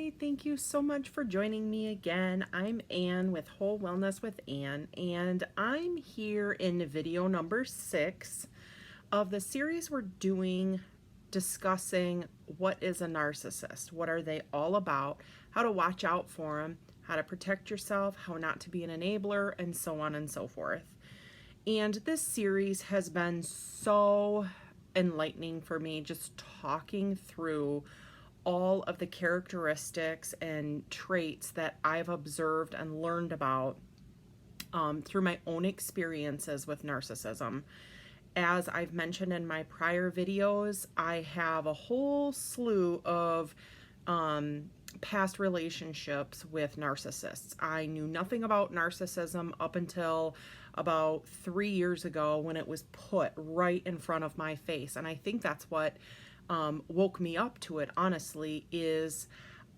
Hi, thank you so much for joining me again. I'm Anne with Whole Wellness with Anne, and I'm here in video number 6 of the series we're doing discussing what is a narcissist, what are they all about, how to watch out for them, how to protect yourself, how not to be an enabler, and so on and so forth. And this series has been so enlightening for me, just talking through all of the characteristics and traits that I've observed and learned about through my own experiences with narcissism. As I've mentioned in my prior videos, I have a whole slew of past relationships with narcissists. I knew nothing about narcissism up until about 3 years ago when it was put right in front of my face. And I think that's what woke me up to it, honestly, is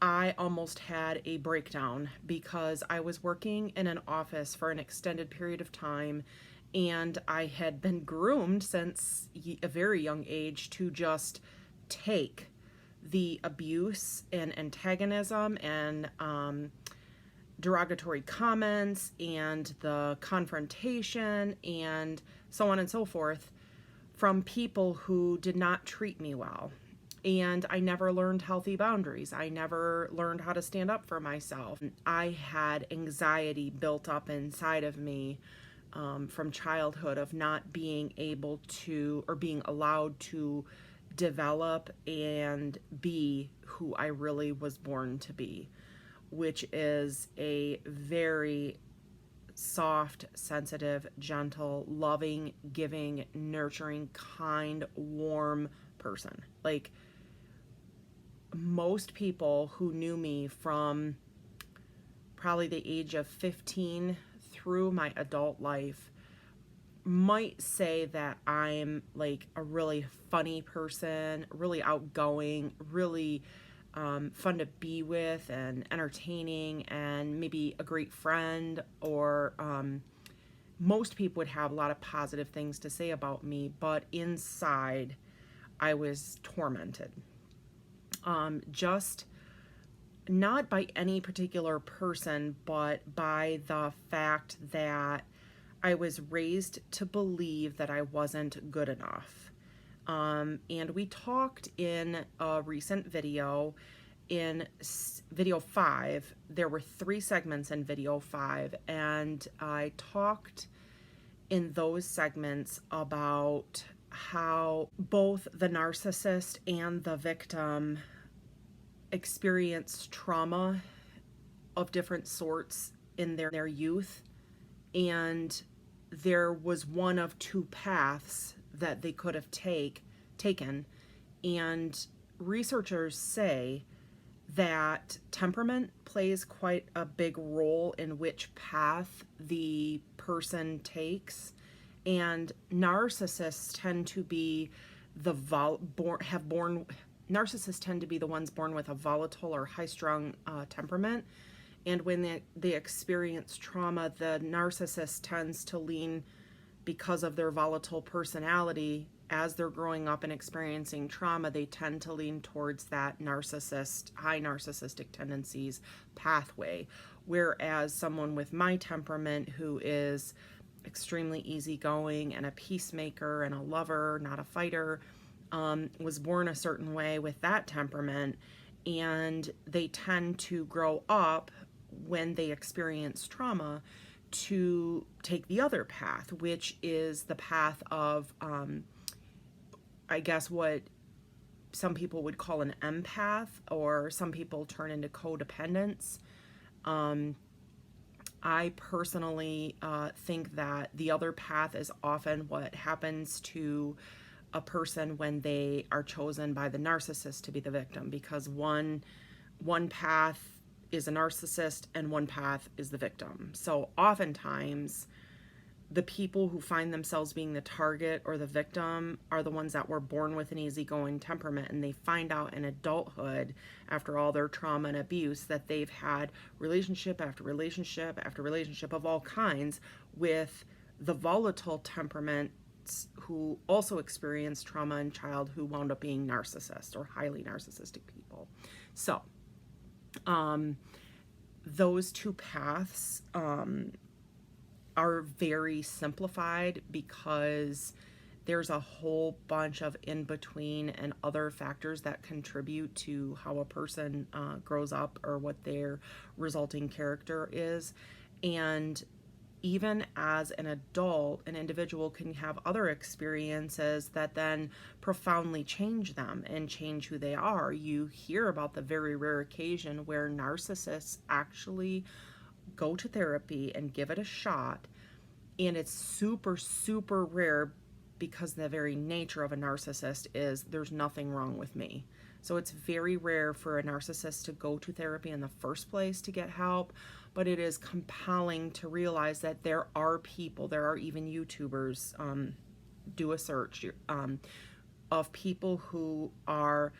I almost had a breakdown because I was working in an office for an extended period of time, and I had been groomed since a very young age to just take the abuse and antagonism and derogatory comments and the confrontation and so on and so forth from people who did not treat me well. And I never learned healthy boundaries. I never learned how to stand up for myself. I had anxiety built up inside of me from childhood of not being able to or being allowed to develop and be who I really was born to be, which is a very soft, sensitive, gentle, loving, giving, nurturing, kind, warm person. Like, most people who knew me from probably the age of 15 through my adult life might say that I'm like a really funny person, really outgoing, really fun to be with and entertaining, and maybe a great friend, or most people would have a lot of positive things to say about me, but inside I was tormented. Just not by any particular person, but by the fact that I was raised to believe that I wasn't good enough. And we talked in a recent video, in video 5, there were 3 segments in video 5, and I talked in those segments about how both the narcissist and the victim experience trauma of different sorts in their youth, and there was one of 2 paths that they could have taken, and researchers say that temperament plays quite a big role in which path the person takes, and narcissists tend to be narcissists tend to be the ones born with a volatile or high-strung temperament. And when they experience trauma, the narcissist tends to lean, because of their volatile personality, as they're growing up and experiencing trauma, they tend to lean towards that high narcissistic tendencies pathway. Whereas someone with my temperament, who is extremely easygoing and a peacemaker and a lover, not a fighter, was born a certain way with that temperament, and they tend to grow up when they experience trauma to take the other path, which is the path of, I guess, what some people would call an empath, or some people turn into codependence. I personally think that the other path is often what happens to a person when they are chosen by the narcissist to be the victim, because one path is a narcissist and one path is the victim. So oftentimes the people who find themselves being the target or the victim are the ones that were born with an easygoing temperament, and they find out in adulthood, after all their trauma and abuse, that they've had relationship after relationship after relationship of all kinds with the volatile temperaments who also experienced trauma in childhood, who wound up being narcissists or highly narcissistic people. So Those two paths are very simplified because there's a whole bunch of in between and other factors that contribute to how a person grows up or what their resulting character is. And even as an adult, an individual can have other experiences that then profoundly change them and change who they are. You hear about the very rare occasion where narcissists actually go to therapy and give it a shot, and it's super, super rare because the very nature of a narcissist is there's nothing wrong with me. So it's very rare for a narcissist to go to therapy in the first place to get help, but it is compelling to realize that there are people, there are even YouTubers, do a search of people who are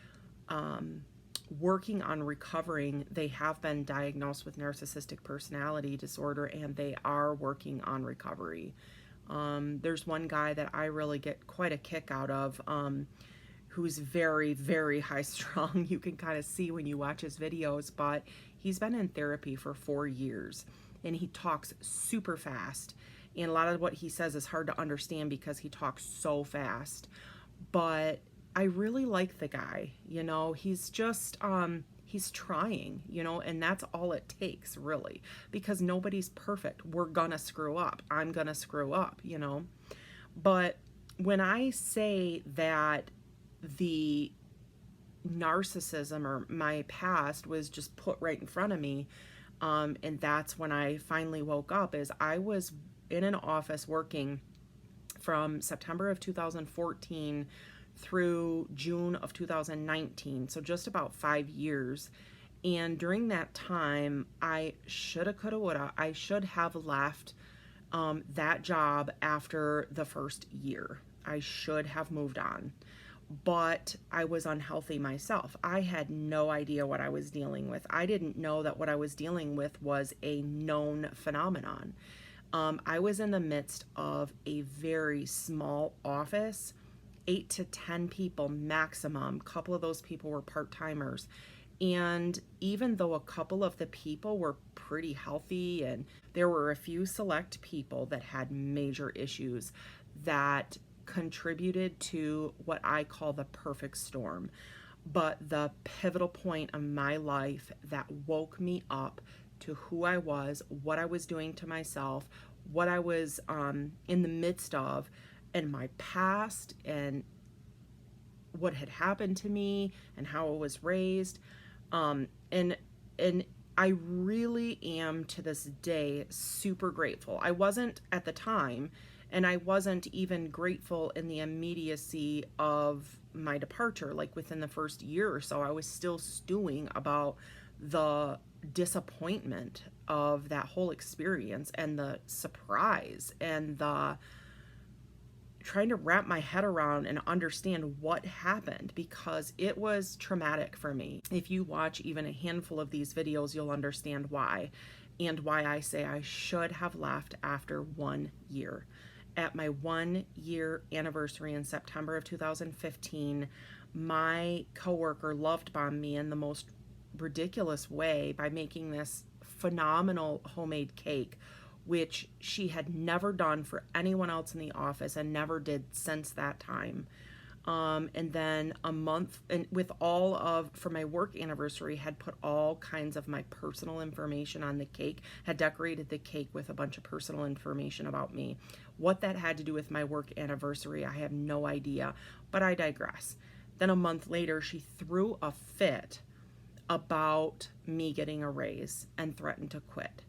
working on recovering. They have been diagnosed with narcissistic personality disorder and they are working on recovery. There's one guy that I really get quite a kick out of, who's very, very high strung. You can kind of see when you watch his videos, but he's been in therapy for 4 years and he talks super fast. And a lot of what he says is hard to understand because he talks so fast. But I really like the guy, you know, he's just, he's trying, you know, and that's all it takes really, because nobody's perfect. We're gonna screw up. I'm gonna screw up, you know. But when I say that the narcissism or my past was just put right in front of me, and that's when I finally woke up, is I was in an office working from September of 2014 through June of 2019, so just about 5 years. And during that time, I shoulda, coulda, woulda, I should have left that job after the first year. I should have moved on. But I was unhealthy myself. I had no idea what I was dealing with. I didn't know that what I was dealing with was a known phenomenon. I was in the midst of a very small office, 8 to 10 people maximum. A couple of those people were part-timers. And even though a couple of the people were pretty healthy and there were a few select people that had major issues that contributed to what I call the perfect storm. But the pivotal point of my life that woke me up to who I was, what I was doing to myself, what I was in the midst of, and my past, and what had happened to me, and how I was raised, and I really am to this day super grateful. I wasn't at the time, and I wasn't even grateful in the immediacy of my departure. Like within the first year or so, I was still stewing about the disappointment of that whole experience and the surprise and the trying to wrap my head around and understand what happened, because it was traumatic for me. If you watch even a handful of these videos, you'll understand why, and why I say I should have left after 1 year. At my 1 year anniversary in September of 2015, my coworker loved bombed me in the most ridiculous way by making this phenomenal homemade cake, which she had never done for anyone else in the office and never did since that time. And then a month, and with all of, for my work anniversary, had put all kinds of my personal information on the cake, had decorated the cake with a bunch of personal information about me. What that had to do with my work anniversary, I have no idea, but I digress. Then a month later, she threw a fit about me getting a raise and threatened to quit.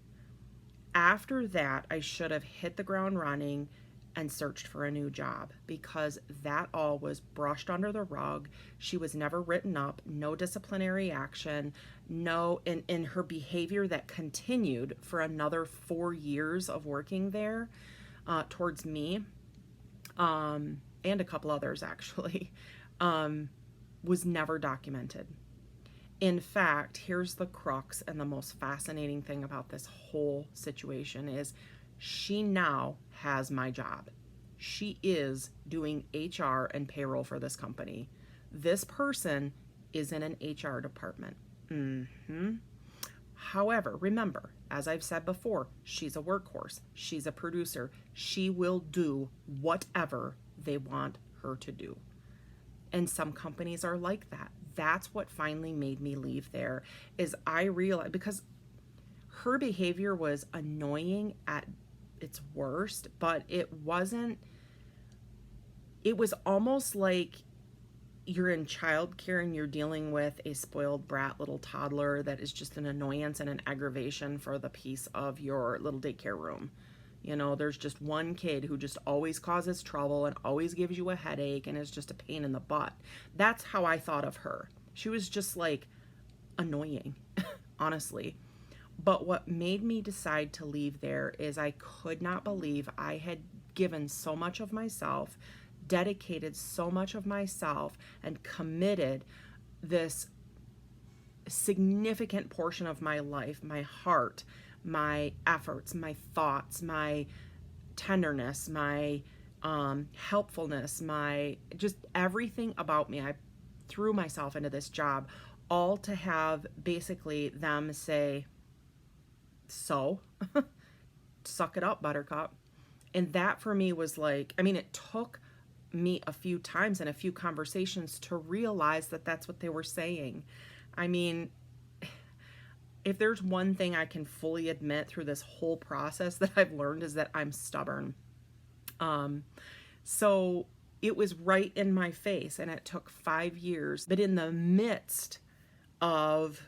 After that, I should have hit the ground running and searched for a new job, because that all was brushed under the rug. She was never written up, no disciplinary action, no, in her behavior that continued for another 4 years of working there towards me, and a couple others actually, was never documented. In fact, here's the crux and the most fascinating thing about this whole situation is she now has my job. She is doing HR and payroll for this company. This person is in an HR department. However, remember, as I've said before, she's a workhorse. She's a producer. She will do whatever they want her to do. And some companies are like that. That's what finally made me leave there, is I realized, because her behavior was annoying at its worst, but it was almost like you're in childcare and you're dealing with a spoiled brat little toddler that is just an annoyance and an aggravation for the peace of your little daycare room. There's just one kid who just always causes trouble and always gives you a headache and is just a pain in the butt. That's how I thought of her. She was just like annoying, honestly. But what made me decide to leave there is I could not believe I had given so much of myself, dedicated so much of myself, and committed this significant portion of my life, my heart, my efforts, my thoughts, my tenderness, my helpfulness, my just everything about me. I threw myself into this job, all to have basically them say, so suck it up, buttercup. And that for me was like, it took me a few times and a few conversations to realize that that's what they were saying. If there's one thing I can fully admit through this whole process that I've learned, is that I'm stubborn. So it was right in my face, and it took 5 years. But in the midst of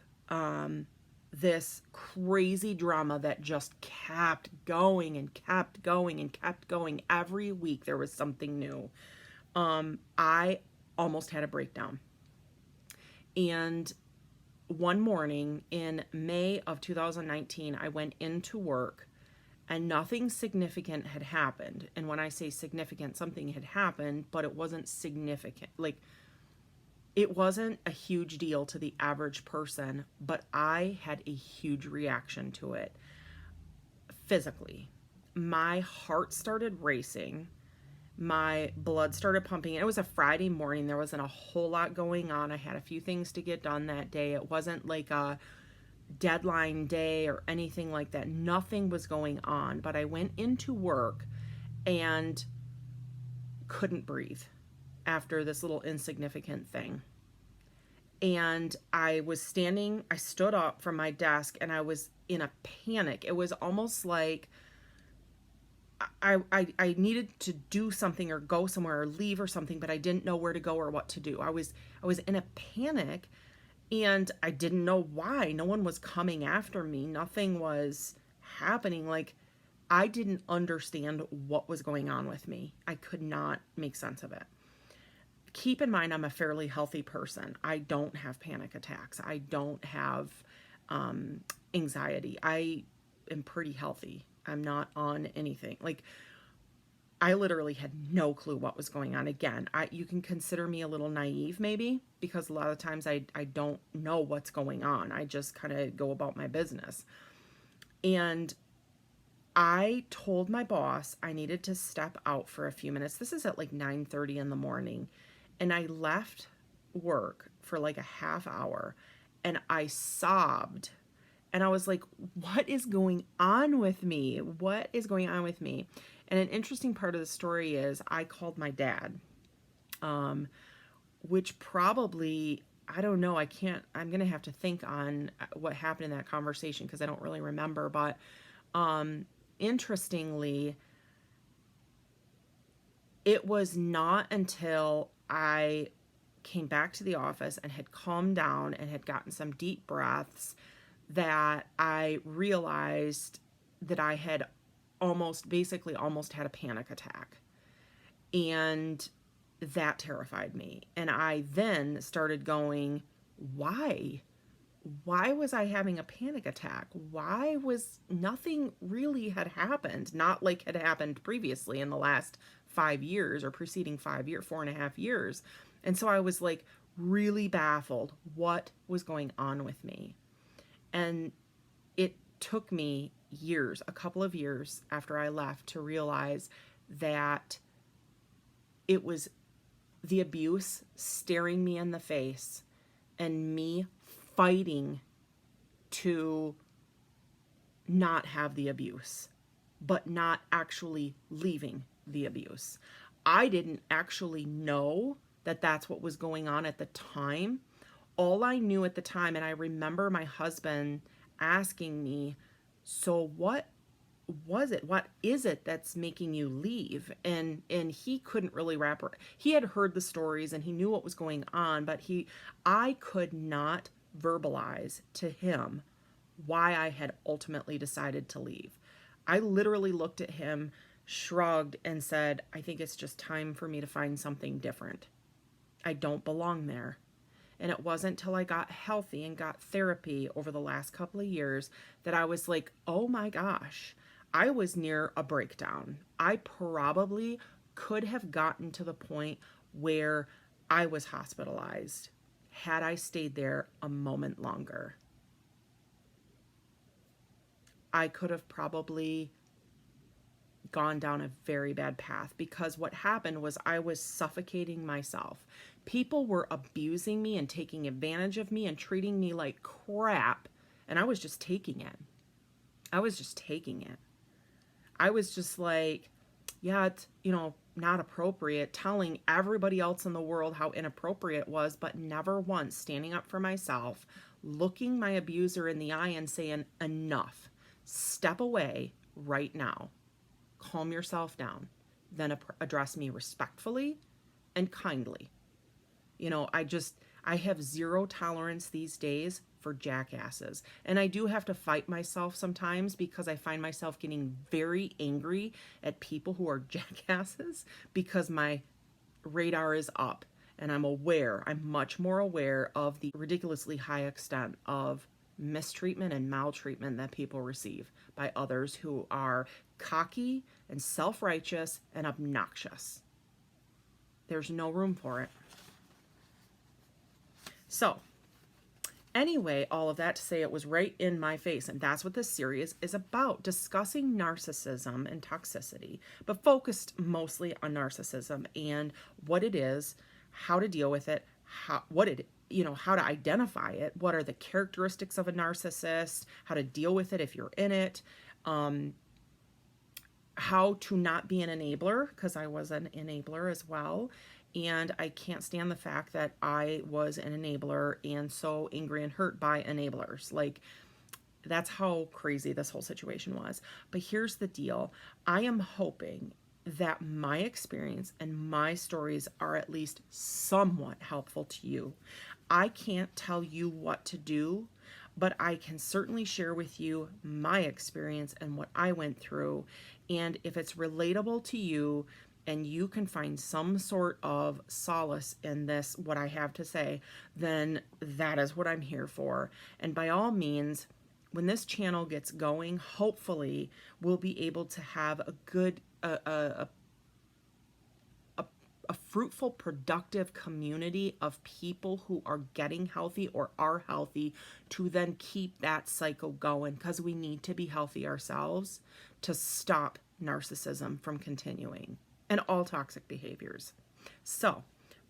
this crazy drama that just kept going and kept going and kept going, every week there was something new, I almost had a breakdown. And one morning in May of 2019, I went into work and nothing significant had happened. And when I say significant, something had happened, but it wasn't significant. Like, it wasn't a huge deal to the average person, but I had a huge reaction to it physically. My heart started racing. My blood started pumping. It was a Friday morning. There wasn't a whole lot going on. I had a few things to get done that day. It wasn't like a deadline day or anything like that. Nothing was going on, but I went into work and couldn't breathe after this little insignificant thing. And I stood up from my desk and I was in a panic. It was almost like I needed to do something or go somewhere or leave or something, but I didn't know where to go or what to do. I was in a panic, and I didn't know why. No one was coming after me. Nothing was happening. Like, I didn't understand what was going on with me. I could not make sense of it. Keep in mind, I'm a fairly healthy person. I don't have panic attacks. I don't have anxiety. I am pretty healthy. I'm not on anything. Like, I literally had no clue what was going on. Again, you can consider me a little naive maybe, because a lot of times I don't know what's going on. I just kind of go about my business. And I told my boss I needed to step out for a few minutes. This is at like 9:30 in the morning. And I left work for like a half hour and I sobbed. And I was like, what is going on with me? What is going on with me? And an interesting part of the story is I called my dad, which probably, I don't know, I'm going to have to think on what happened in that conversation because I don't really remember. But interestingly, it was not until I came back to the office and had calmed down and had gotten some deep breaths that I realized that I had almost had a panic attack. And that terrified me. And I then started going, why? Why was I having a panic attack? Why was nothing really had happened? Not like had happened previously in the last 5 years or preceding 4.5 years. And so I was like really baffled what was going on with me. And it took me years, a couple of years after I left, to realize that it was the abuse staring me in the face and me fighting to not have the abuse, but not actually leaving the abuse. I didn't actually know that that's what was going on at the time. All I knew at the time, and I remember my husband asking me, so what was it? What is it that's making you leave? And he couldn't really he had heard the stories and he knew what was going on, but I could not verbalize to him why I had ultimately decided to leave. I literally looked at him, shrugged, and said, I think it's just time for me to find something different. I don't belong there. And it wasn't till I got healthy and got therapy over the last couple of years that I was like, oh my gosh, I was near a breakdown. I probably could have gotten to the point where I was hospitalized had I stayed there a moment longer. I could have probably gone down a very bad path, because what happened was I was suffocating myself. People were abusing me and taking advantage of me and treating me like crap, and I was just taking it. I was just taking it. I was just like, yeah, it's, not appropriate, telling everybody else in the world how inappropriate it was, but never once standing up for myself, looking my abuser in the eye and saying, enough, step away right now. Calm yourself down, then address me respectfully and kindly. I have zero tolerance these days for jackasses. And I do have to fight myself sometimes, because I find myself getting very angry at people who are jackasses, because my radar is up and I'm much more aware of the ridiculously high extent of mistreatment and maltreatment that people receive by others who are cocky and self-righteous and obnoxious. There's no room for it. So, anyway, all of that to say, it was right in my face, and that's what this series is about, discussing narcissism and toxicity, but focused mostly on narcissism and what it is, how to deal with it, how to identify it, what are the characteristics of a narcissist, how to deal with it if you're in it, how to not be an enabler, because I was an enabler as well. And I can't stand the fact that I was an enabler and so angry and hurt by enablers. Like, that's how crazy this whole situation was. But here's the deal. I am hoping that my experience and my stories are at least somewhat helpful to you. I can't tell you what to do, but I can certainly share with you my experience and what I went through. And if it's relatable to you and you can find some sort of solace in this, what I have to say, then that is what I'm here for. And by all means, when this channel gets going, hopefully we'll be able to have a good, a fruitful, productive community of people who are getting healthy or are healthy, to then keep that cycle going, because we need to be healthy ourselves to stop narcissism from continuing and all toxic behaviors. So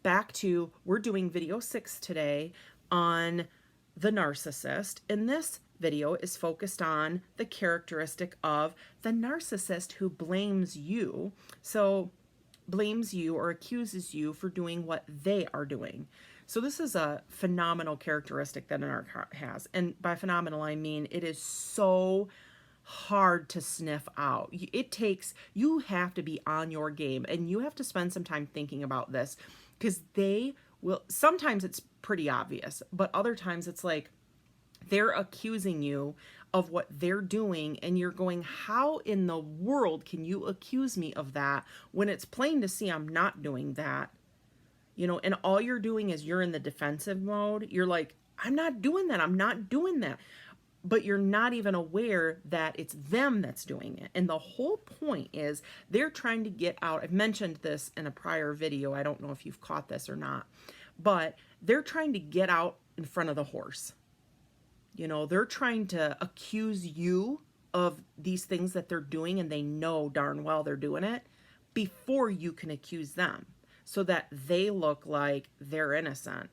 back to, we're doing video 6 today on the narcissist, and this video is focused on the characteristic of the narcissist who blames you. So blames you or accuses you for doing what they are doing. So this is a phenomenal characteristic that an narc has. And by phenomenal, I mean it is so hard to sniff out. You have to be on your game, and you have to spend some time thinking about this, because they will, sometimes it's pretty obvious, but other times it's like they're accusing you of what they're doing, and you're going, how in the world can you accuse me of that when it's plain to see I'm not doing that? And all you're doing is you're in the defensive mode. You're like, I'm not doing that. I'm not doing that. But you're not even aware that it's them that's doing it. And the whole point is they're trying to get out. I've mentioned this in a prior video. I don't know if you've caught this or not, but they're trying to get out in front of the horse. They're trying to accuse you of these things that they're doing, and they know darn well they're doing it before you can accuse them, so that they look like they're innocent.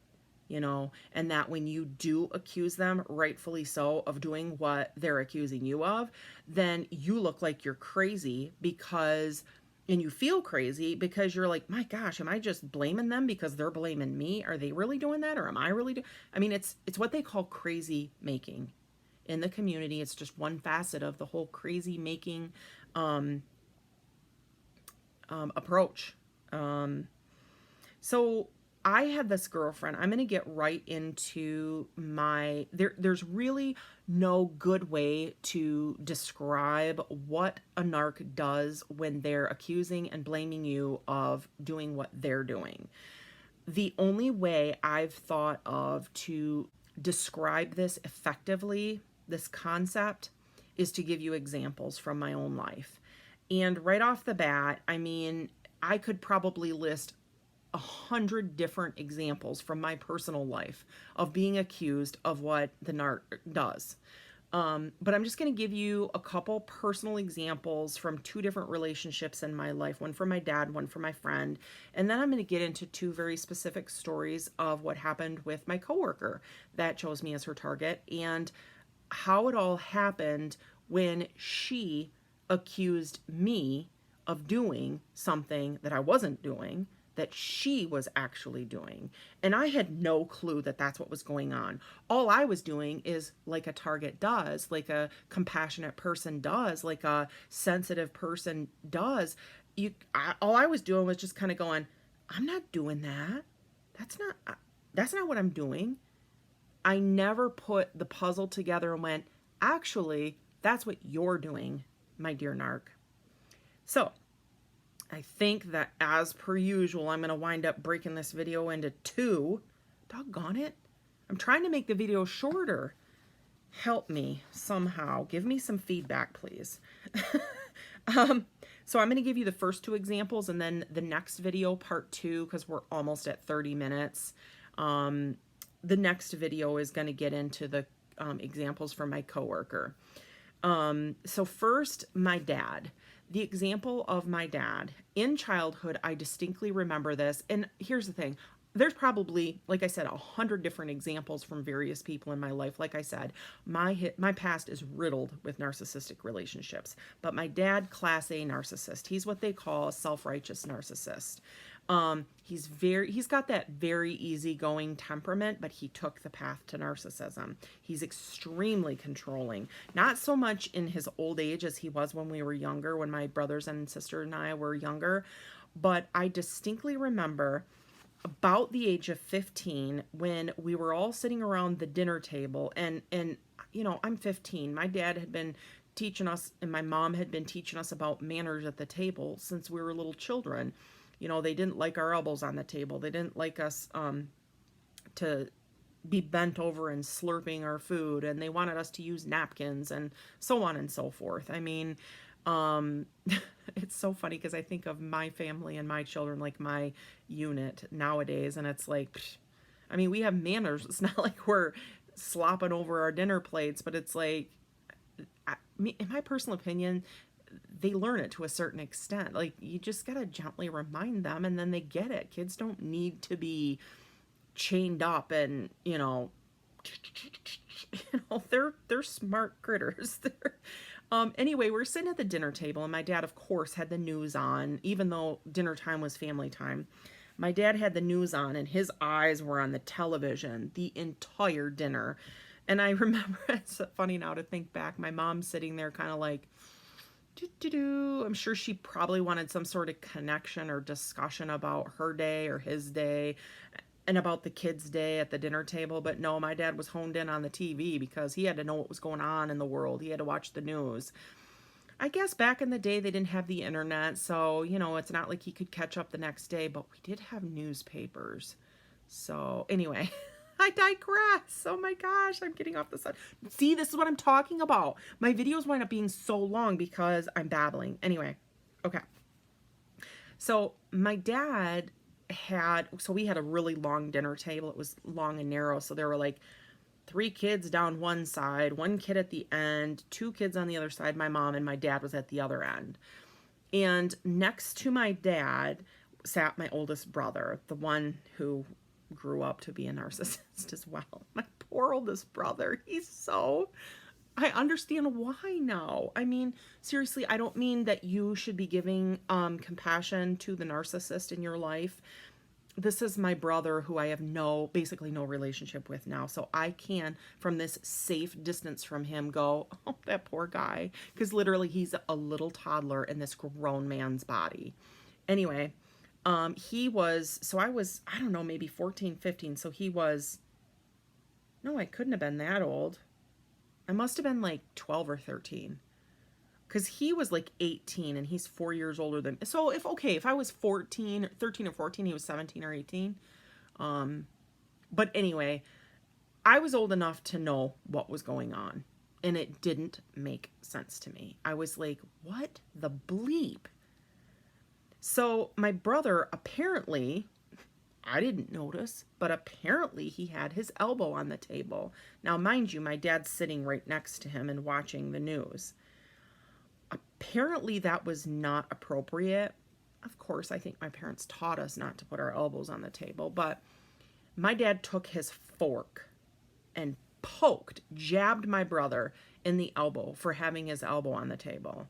and that when you do accuse them, rightfully so, of doing what they're accusing you of, then you look like you're crazy and you feel crazy because you're like, my gosh, am I just blaming them because they're blaming me? Are they really doing that? Or am I really doing? I mean, it's what they call crazy making in the community. It's just one facet of the whole crazy making approach. So I had this girlfriend. I'm going to get right into there's really no good way to describe what a narc does when they're accusing and blaming you of doing what they're doing. The only way I've thought of to describe this effectively, this concept, is to give you examples from my own life. And right off the bat, I mean, I could probably list 100 different examples from my personal life of being accused of what the narc does. But I'm just going to give you a couple personal examples from 2 different relationships in my life, one from my dad, one from my friend. And then I'm going to get into 2 very specific stories of what happened with my coworker that chose me as her target and how it all happened when she accused me of doing something that I wasn't doing, that she was actually doing. And I had no clue that that's what was going on. All I was doing is like a target does, like a compassionate person does, like a sensitive person does. All I was doing was just kind of going, I'm not doing that. That's not what I'm doing. I never put the puzzle together and went, actually, that's what you're doing, my dear narc. So I think that, as per usual, I'm going to wind up breaking this video into 2. Doggone it. I'm trying to make the video shorter. Help me somehow. Give me some feedback, please. So I'm going to give you the first 2 examples, and then the next video, part 2, because we're almost at 30 minutes. The next video is going to get into the examples from my coworker. So first, my dad. The example of my dad. In childhood, I distinctly remember this. And here's the thing. There's probably, like I said, 100 different examples from various people in my life. Like I said, my past is riddled with narcissistic relationships. But my dad, class A narcissist. He's what they call a self-righteous narcissist. He's got that very easygoing temperament, but he took the path to narcissism. He's extremely controlling, not so much in his old age as he was when we were younger, when my brothers and sister and I were younger. But I distinctly remember about the age of 15 when we were all sitting around the dinner table and I'm 15. My dad had been teaching us and my mom had been teaching us about manners at the table since we were little children. They didn't like our elbows on the table. They didn't like us to be bent over and slurping our food, and they wanted us to use napkins and so on and so forth. I mean, it's so funny because I think of my family and my children like my unit nowadays, and it's like, I mean, we have manners. It's not like we're slopping over our dinner plates, but it's like, in my personal opinion, they learn it to a certain extent. Like, you just gotta gently remind them and then they get it. Kids don't need to be chained up and they're smart critters. Anyway, we're sitting at the dinner table and my dad, of course, had the news on. Even though dinner time was family time, my dad had the news on and his eyes were on the television the entire dinner. And I remember, it's funny now to think back, my mom sitting there kind of like, I'm sure she probably wanted some sort of connection or discussion about her day or his day and about the kids' day at the dinner table. But no, my dad was honed in on the TV because he had to know what was going on in the world. He had to watch the news. I guess back in the day, they didn't have the internet. So, it's not like he could catch up the next day, but we did have newspapers. So anyway, I digress. Oh my gosh, I'm getting off the sun. See, this is what I'm talking about. My videos wind up being so long because I'm babbling. Anyway, okay. So my dad we had a really long dinner table. It was long and narrow. So there were like 3 kids down one side, 1 kid at the end, 2 kids on the other side, my mom, and my dad was at the other end. And next to my dad sat my oldest brother, the one who grew up to be a narcissist as well. My poor oldest brother, I understand why now. I mean, seriously, I don't mean that you should be giving compassion to the narcissist in your life. This is my brother who I have basically no relationship with now. So I can, from this safe distance from him, go, oh, that poor guy. Because literally he's a little toddler in this grown man's body. Anyway, I was, I don't know, maybe 14, 15. So no, I couldn't have been that old. I must have been like 12 or 13. Because he was like 18 and he's 4 years older than me. So if I was 13 or 14, he was 17 or 18. But anyway, I was old enough to know what was going on. And it didn't make sense to me. I was like, what the bleep? So my brother, apparently, I didn't notice, but apparently he had his elbow on the table. Now, mind you, my dad's sitting right next to him and watching the news. Apparently that was not appropriate. Of course, I think my parents taught us not to put our elbows on the table, but my dad took his fork and jabbed my brother in the elbow for having his elbow on the table.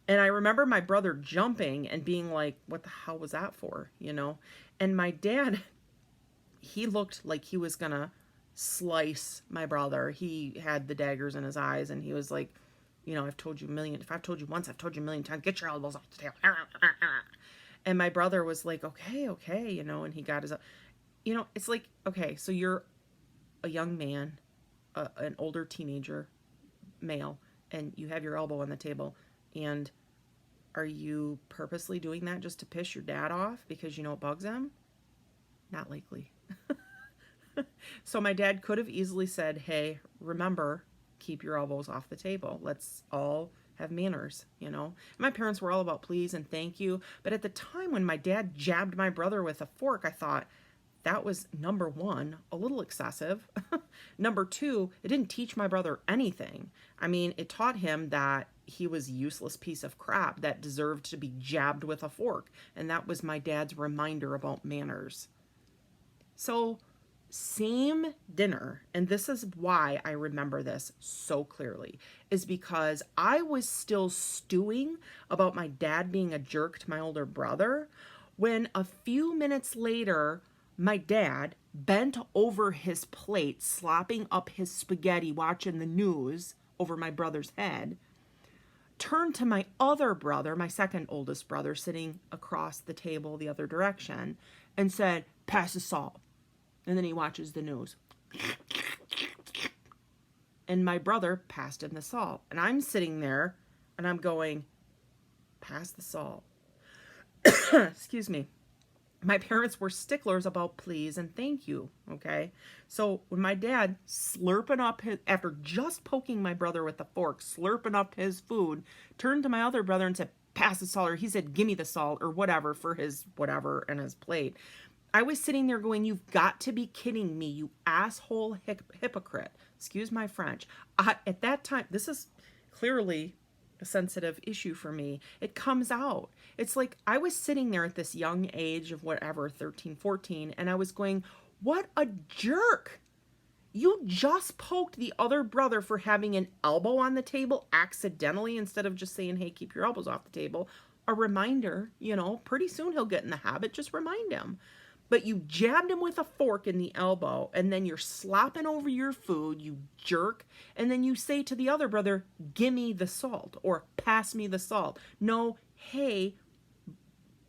And I remember my brother jumping and being like, what the hell was that for? And my dad, he looked like he was gonna slice my brother. He had the daggers in his eyes and he was like, if I've told you once, I've told you a million times, get your elbows off the table. And my brother was like, okay, and he got his, it's like, okay, so you're a young man, an older teenager, male, and you have your elbow on the table, and are you purposely doing that just to piss your dad off because it bugs him? Not likely. So my dad could have easily said, hey, remember, keep your elbows off the table. Let's all have manners, My parents were all about please and thank you. But at the time when my dad jabbed my brother with a fork, I thought that was, number one, a little excessive. Number two, it didn't teach my brother anything. I mean, it taught him that he was a useless piece of crap that deserved to be jabbed with a fork. And that was my dad's reminder about manners. So, same dinner, and this is why I remember this so clearly, is because I was still stewing about my dad being a jerk to my older brother when a few minutes later, my dad bent over his plate, slopping up his spaghetti, watching the news over my brother's head, turned to my other brother, my second oldest brother, sitting across the table the other direction, and said, pass the salt. And then he watches the news. And my brother passed him the salt. And I'm sitting there and I'm going, pass the salt. Excuse me. My parents were sticklers about please and thank you, okay? So when my dad slurping up after just poking my brother with the fork, slurping up his food, turned to my other brother and said, pass the salt, or he said, give me the salt, or whatever for his whatever in his plate. I was sitting there going, you've got to be kidding me, you asshole hypocrite. Excuse my French. At that time, this is clearly a sensitive issue for me. It comes out. It's like I was sitting there at this young age of whatever, 13, 14, and I was going, what a jerk. You just poked the other brother for having an elbow on the table accidentally instead of just saying, hey, keep your elbows off the table. A reminder, pretty soon he'll get in the habit. Just remind him. But you jabbed him with a fork in the elbow, and then you're slopping over your food, you jerk, and then you say to the other brother, gimme the salt, or pass me the salt. No, hey,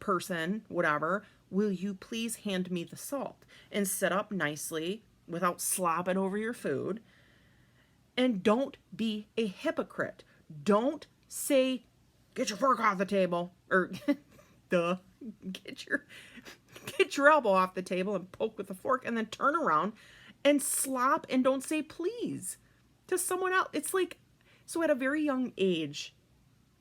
person, whatever, will you please hand me the salt? And sit up nicely without slopping over your food. And don't be a hypocrite. Don't say, get your fork off the table, or duh, get your elbow off the table and poke with a fork, and then turn around and slop and don't say please to someone else. It's like, so at a very young age,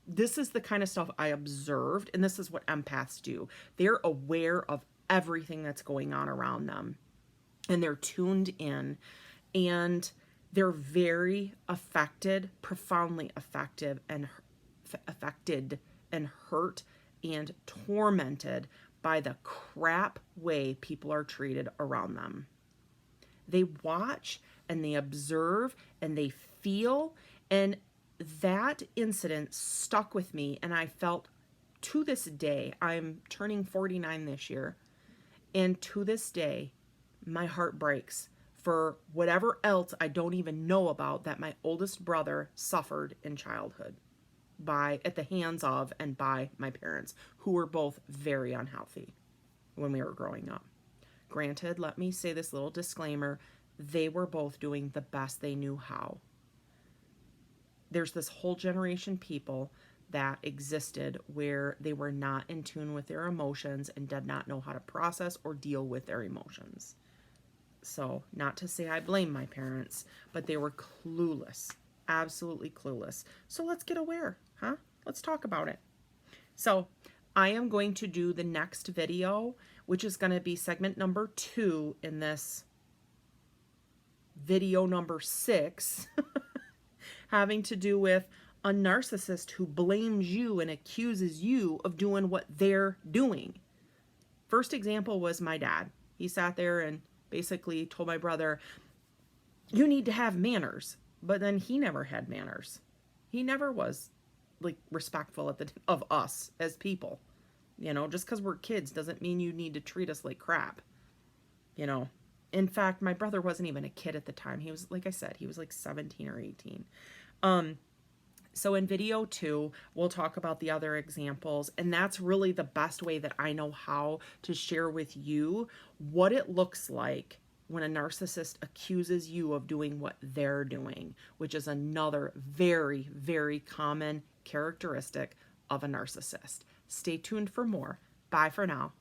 this is the kind of stuff I observed, and this is what empaths do. They're aware of everything that's going on around them, and they're tuned in, and they're very affected, profoundly affected and hurt and tormented by the crap way people are treated around them. They watch and they observe and they feel, and that incident stuck with me, and I felt to this day, I'm turning 49 this year, and to this day, my heart breaks for whatever else I don't even know about that my oldest brother suffered in childhood at the hands of and by my parents, who were both very unhealthy when we were growing up. Granted, let me say this little disclaimer, they were both doing the best they knew how. There's this whole generation people that existed where they were not in tune with their emotions and did not know how to process or deal with their emotions. So, not to say I blame my parents, but they were clueless, absolutely clueless. So let's get aware, huh? Let's talk about it. So I am going to do the next video, which is going to be segment number 2 in this video number 6, having to do with a narcissist who blames you and accuses you of doing what they're doing. First example was my dad. He sat there and basically told my brother, you need to have manners. But then he never had manners. He never was like respectful of us as people. You know, just because we're kids doesn't mean you need to treat us like crap. You know, in fact, my brother wasn't even a kid at the time. He was, like I said, he was like 17 or 18. So in video 2, we'll talk about the other examples, and that's really the best way that I know how to share with you what it looks like when a narcissist accuses you of doing what they're doing, which is another very, very common characteristic of a narcissist. Stay tuned for more. Bye for now.